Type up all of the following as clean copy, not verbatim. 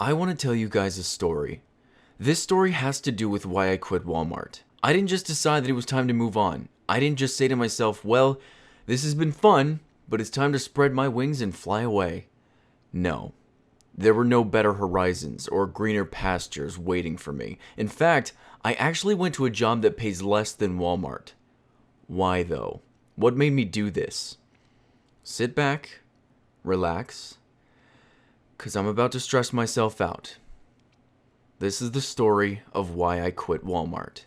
I want to tell you guys a story. This story has to do with why I quit Walmart. I didn't just decide that it was time to move on. I didn't just say to myself, well, this has been fun, but it's time to spread my wings and fly away. No. There were no better horizons or greener pastures waiting for me. In fact, I actually went to a job that pays less than Walmart. Why though? What made me do this? Sit back, relax, because I'm about to stress myself out. This is the story of why I quit Walmart.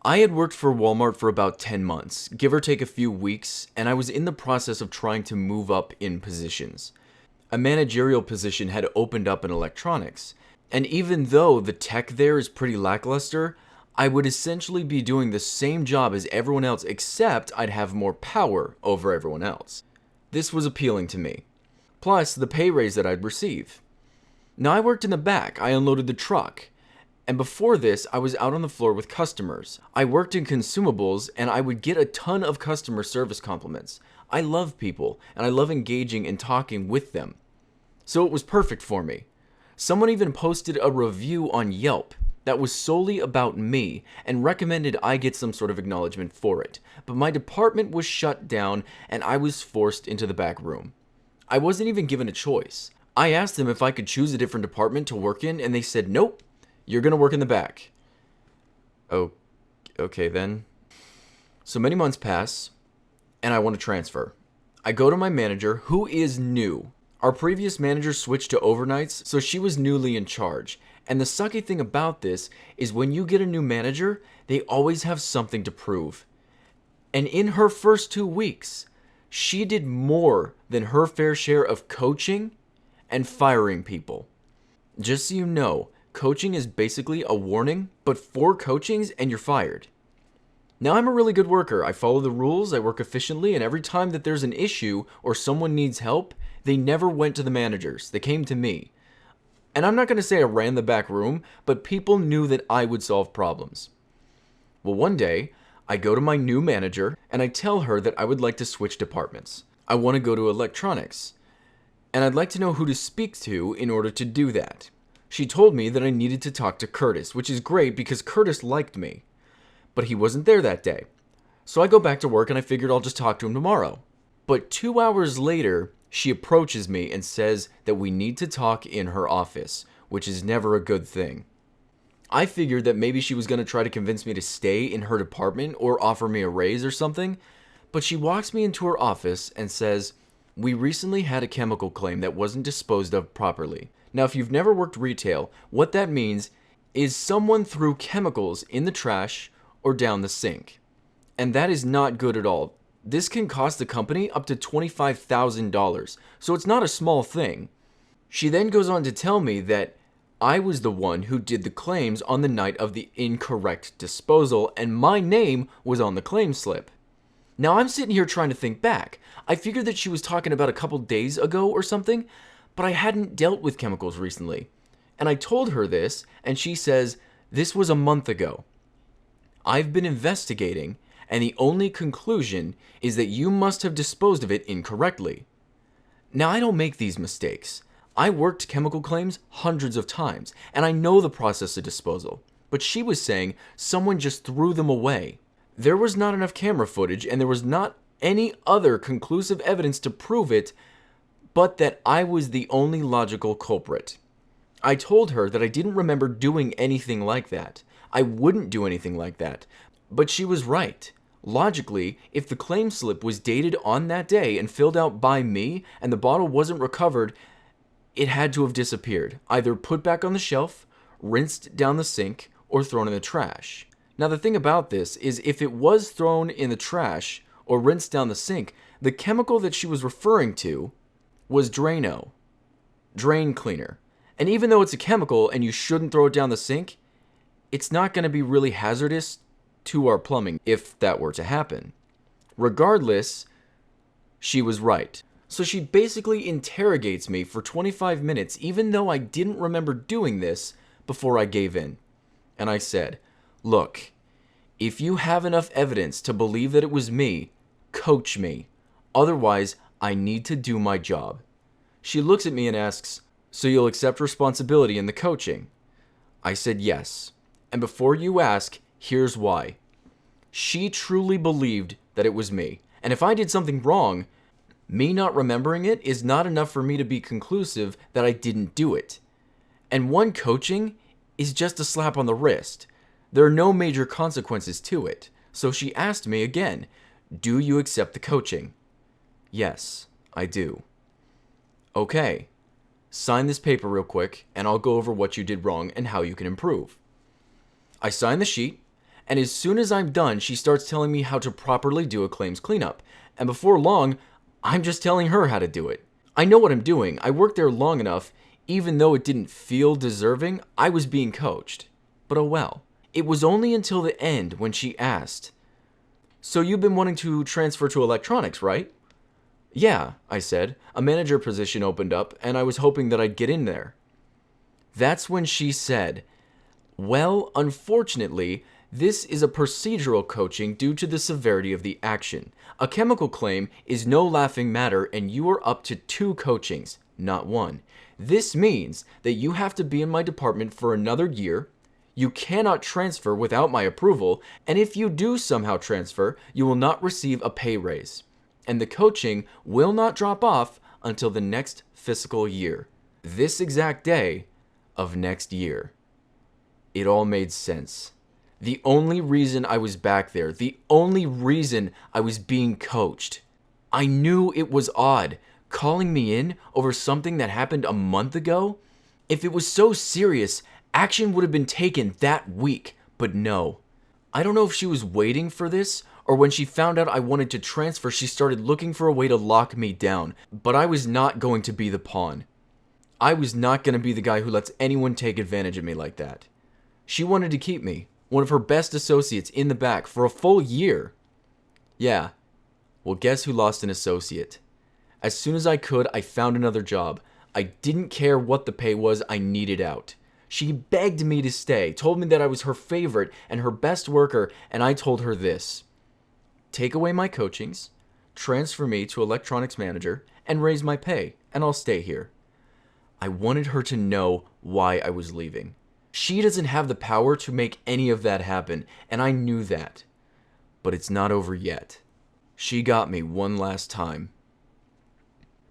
I had worked for Walmart for about 10 months, give or take a few weeks, and I was in the process of trying to move up in positions. A managerial position had opened up in electronics, and even though the tech there is pretty lackluster, I would essentially be doing the same job as everyone else, except I'd have more power over everyone else. This was appealing to me. Plus, the pay raise that I'd receive. Now, I worked in the back. I unloaded the truck. And before this, I was out on the floor with customers. I worked in consumables, and I would get a ton of customer service compliments. I love people, and I love engaging and talking with them. So it was perfect for me. Someone even posted a review on Yelp that was solely about me and recommended I get some sort of acknowledgement for it. But my department was shut down, and I was forced into the back room. I wasn't even given a choice. I asked them if I could choose a different department to work in, and they said, nope, you're going to work in the back. Oh, okay then. So many months pass, and I want to transfer. I go to my manager, who is new. Our previous manager switched to overnights, so she was newly in charge. And the sucky thing about this is when you get a new manager, they always have something to prove. And in her first 2 weeks, she did more than her fair share of coaching and firing people. Just so you know, coaching is basically a warning, but 4 coachings and you're fired. Now, I'm a really good worker. I follow the rules, I work efficiently, and every time that there's an issue or someone needs help, they never went to the managers. They came to me. And I'm not going to say I ran the back room, but people knew that I would solve problems. Well, one day, I go to my new manager, and I tell her that I would like to switch departments. I want to go to electronics, and I'd like to know who to speak to in order to do that. She told me that I needed to talk to Curtis, which is great because Curtis liked me. But he wasn't there that day. So I go back to work, and I figured I'll just talk to him tomorrow. But 2 hours later, she approaches me and says that we need to talk in her office, which is never a good thing. I figured that maybe she was going to try to convince me to stay in her department or offer me a raise or something, but she walks me into her office and says, we recently had a chemical claim that wasn't disposed of properly. Now, if you've never worked retail, what that means is someone threw chemicals in the trash or down the sink. And that is not good at all. This can cost the company up to $25,000, so it's not a small thing. She then goes on to tell me that I was the one who did the claims on the night of the incorrect disposal, and my name was on the claim slip. Now, I'm sitting here trying to think back. I figured that she was talking about a couple days ago or something, but I hadn't dealt with chemicals recently. And I told her this, and she says, this was a month ago. I've been investigating, and the only conclusion is that you must have disposed of it incorrectly. Now, I don't make these mistakes. I worked chemical claims hundreds of times, and I know the process of disposal. But she was saying someone just threw them away. There was not enough camera footage, and there was not any other conclusive evidence to prove it, but that I was the only logical culprit. I told her that I didn't remember doing anything like that. I wouldn't do anything like that. But she was right. Logically, if the claim slip was dated on that day and filled out by me and the bottle wasn't recovered, it had to have disappeared, either put back on the shelf, rinsed down the sink, or thrown in the trash. Now, the thing about this is if it was thrown in the trash or rinsed down the sink, the chemical that she was referring to was Drano, drain cleaner. And even though it's a chemical and you shouldn't throw it down the sink, it's not going to be really hazardous to our plumbing if that were to happen. Regardless, she was right. So she basically interrogates me for 25 minutes, even though I didn't remember doing this, before I gave in. And I said, look, if you have enough evidence to believe that it was me, coach me. Otherwise, I need to do my job. She looks at me and asks, So you'll accept responsibility in the coaching? I said yes. And before you ask, here's why. She truly believed that it was me. And if I did something wrong, me not remembering it is not enough for me to be conclusive that I didn't do it. And one coaching is just a slap on the wrist. There are no major consequences to it. So she asked me again, do you accept the coaching? Yes, I do. Okay, sign this paper real quick and I'll go over what you did wrong and how you can improve. I sign the sheet, and as soon as I'm done, she starts telling me how to properly do a claims cleanup. And before long, I'm just telling her how to do it. I know what I'm doing. I worked there long enough. Even though it didn't feel deserving, I was being coached. But oh well. It was only until the end when she asked, so you've been wanting to transfer to electronics, right? Yeah, I said. A manager position opened up, and I was hoping that I'd get in there. That's when she said, well, unfortunately, this is a procedural coaching due to the severity of the action. A chemical claim is no laughing matter, and you are up to 2 coachings, not 1. This means that you have to be in my department for another year. You cannot transfer without my approval, and if you do somehow transfer, you will not receive a pay raise. And the coaching will not drop off until the next fiscal year. This exact day of next year. It all made sense. The only reason I was back there, the only reason I was being coached. I knew it was odd, calling me in over something that happened a month ago. If it was so serious, action would have been taken that week, but no. I don't know if she was waiting for this, or when she found out I wanted to transfer, she started looking for a way to lock me down, but I was not going to be the pawn. I was not going to be the guy who lets anyone take advantage of me like that. She wanted to keep me, one of her best associates, in the back for a full year. Yeah, well, guess who lost an associate? As soon as I could, I found another job. I didn't care what the pay was, I needed out. She begged me to stay, told me that I was her favorite and her best worker, and I told her this. Take away my coachings, transfer me to electronics manager, and raise my pay, and I'll stay here. I wanted her to know why I was leaving. She doesn't have the power to make any of that happen, and I knew that. But it's not over yet. She got me one last time.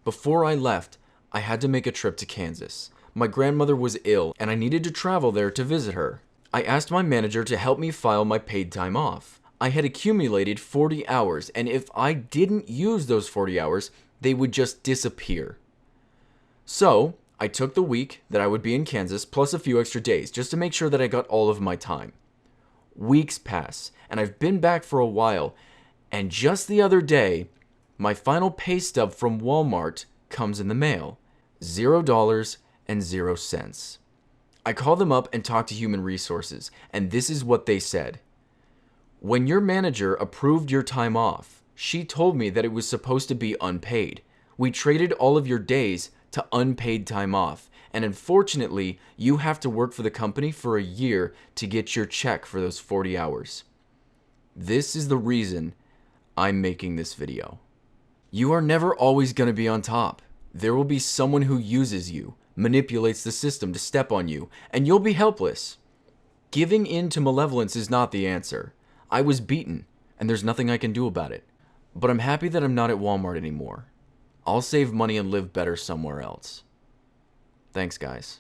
Before I left, I had to make a trip to Kansas. My grandmother was ill, and I needed to travel there to visit her. I asked my manager to help me file my paid time off. I had accumulated 40 hours, and if I didn't use those 40 hours, they would just disappear. So, I took the week that I would be in Kansas plus a few extra days just to make sure that I got all of my time. Weeks pass, and I've been back for a while, and just the other day, my final pay stub from Walmart comes in the mail. $0.00. I call them up and talk to Human Resources, and this is what they said. When your manager approved your time off, she told me that it was supposed to be unpaid. We traded all of your days to unpaid time off, and unfortunately, you have to work for the company for a year to get your check for those 40 hours. This is the reason I'm making this video. You are never always going to be on top. There will be someone who uses you, manipulates the system to step on you, and you'll be helpless. Giving in to malevolence is not the answer. I was beaten, and there's nothing I can do about it. But I'm happy that I'm not at Walmart anymore. I'll save money and live better somewhere else. Thanks, guys.